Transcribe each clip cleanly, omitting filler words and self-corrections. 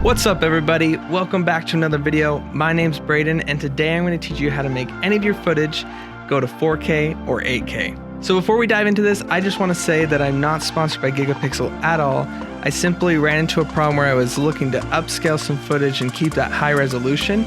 What's up everybody? Welcome back to another video. My name's Braden and today I'm going to teach you how to make any of your footage go to 4K or 8K. So before we dive into this, I just want to say that I'm not sponsored by Gigapixel at all. I simply ran into a problem where I was looking to upscale some footage and keep that high resolution,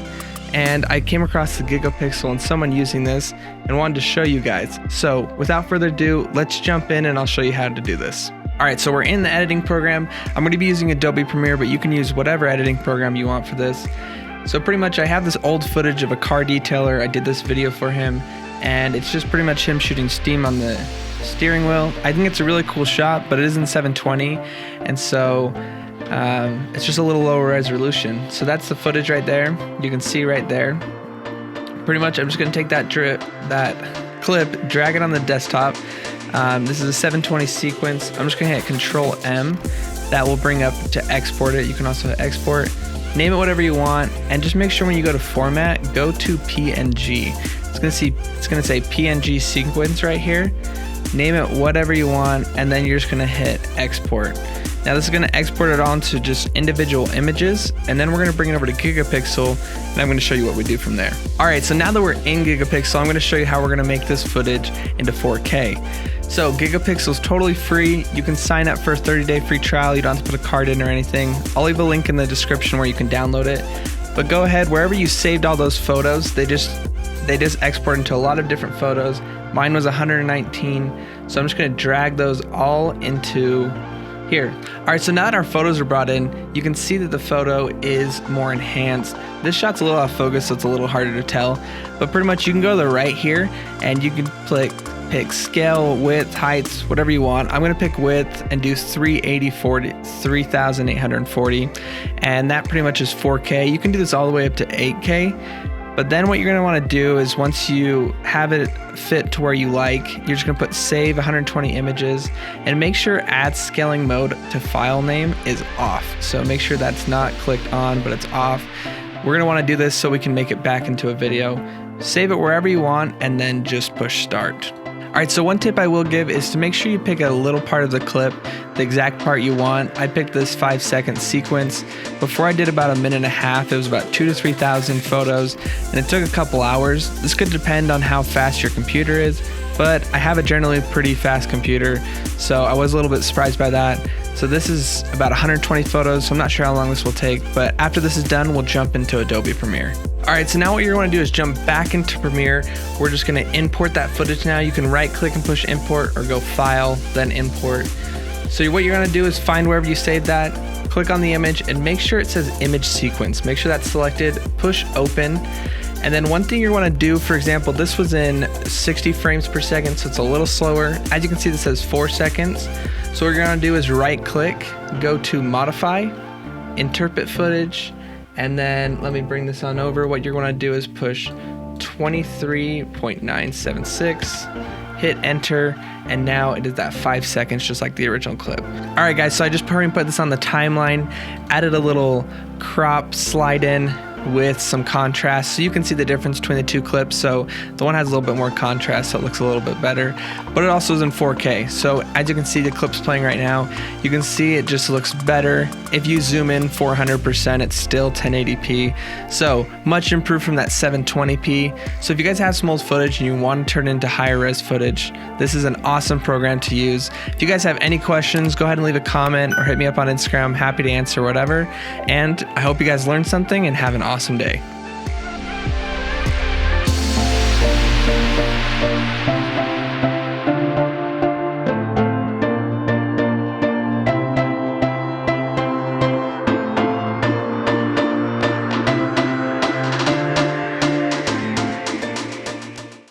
and I came across the Gigapixel and someone using this and wanted to show you guys. So without further ado, let's jump in and I'll show you how to do this. Alright, so we're in the editing program. I'm going to be using Adobe Premiere, but you can use whatever editing program you want for this. So pretty much I have this old footage of a car detailer. I did this video for him, and it's just pretty much him shooting steam on the steering wheel. I think it's a really cool shot, but it is in 720, and so it's just a little lower resolution. So that's the footage right there. You can see right there. Pretty much I'm just going to take that clip, drag it on the desktop. This is a 720 sequence. I'm just going to hit Control M. That will bring up to export it. You can also export. Name it whatever you want, and just make sure when you go to format, go to PNG. It's going to say PNG sequence right here. Name it whatever you want, and then you're just going to hit export. Now this is going to export it onto just individual images, and then we're going to bring it over to Gigapixel, and I'm going to show you what we do from there. Alright, so now that we're in Gigapixel, I'm going to show you how we're going to make this footage into 4K. So Gigapixel is totally free. You can sign up for a 30-day free trial. You don't have to put a card in or anything. I'll leave a link in the description where you can download it. But go ahead, wherever you saved all those photos, they just export into a lot of different photos. Mine was 119, so I'm just going to drag those all into here. Alright, so now that our photos are brought in, you can see that the photo is more enhanced. This shot's a little off focus, so it's a little harder to tell, but pretty much you can go to the right here and you can pick scale, width, heights, whatever you want. I'm going to pick width and do 3840, and that pretty much is 4K. You can do this all the way up to 8K. But then what you're going to want to do is once you have it fit to where you like, you're just going to put save 120 images and make sure add scaling mode to file name is off. So make sure that's not clicked on, but it's off. We're going to want to do this so we can make it back into a video. Save it wherever you want and then just push start. Alright, so one tip I will give is to make sure you pick a little part of the clip, the exact part you want. I picked this 5-second sequence. Before I did about a minute and a half, it was about 2,000 to 3,000 photos, and it took a couple hours. This could depend on how fast your computer is, but I have a generally pretty fast computer, so I was a little bit surprised by that. So this is about 120 photos, so I'm not sure how long this will take, but after this is done, we'll jump into Adobe Premiere. Alright, so now what you're going to do is jump back into Premiere. We're just going to import that footage now. You can right click and push import or go file, then import. So what you're going to do is find wherever you saved that, click on the image and make sure it says image sequence. Make sure that's selected, push open. And then one thing you want to do, for example, this was in 60 frames per second, so it's a little slower. As you can see, this says 4 seconds. So what you're going to do is right click, go to modify, interpret footage, and then let me bring this on over. What you're going to do is push 23.976, hit enter, and now it is that 5 seconds just like the original clip. Alright guys, so I just put this on the timeline, added a little crop slide in with some contrast so you can see the difference between the two clips. So the one has a little bit more contrast, so it looks a little bit better, but it also is in 4K. So as you can see, the clip's playing right now, you can see it just looks better. If you zoom in 400%, it's still 1080p, so much improved from that 720p. So if you guys have some old footage and you want to turn it into higher res footage, this is an awesome program to use. If you guys have any questions, go ahead and leave a comment or hit me up on Instagram. I'm happy to answer whatever, and I hope you guys learned something and have an awesome day.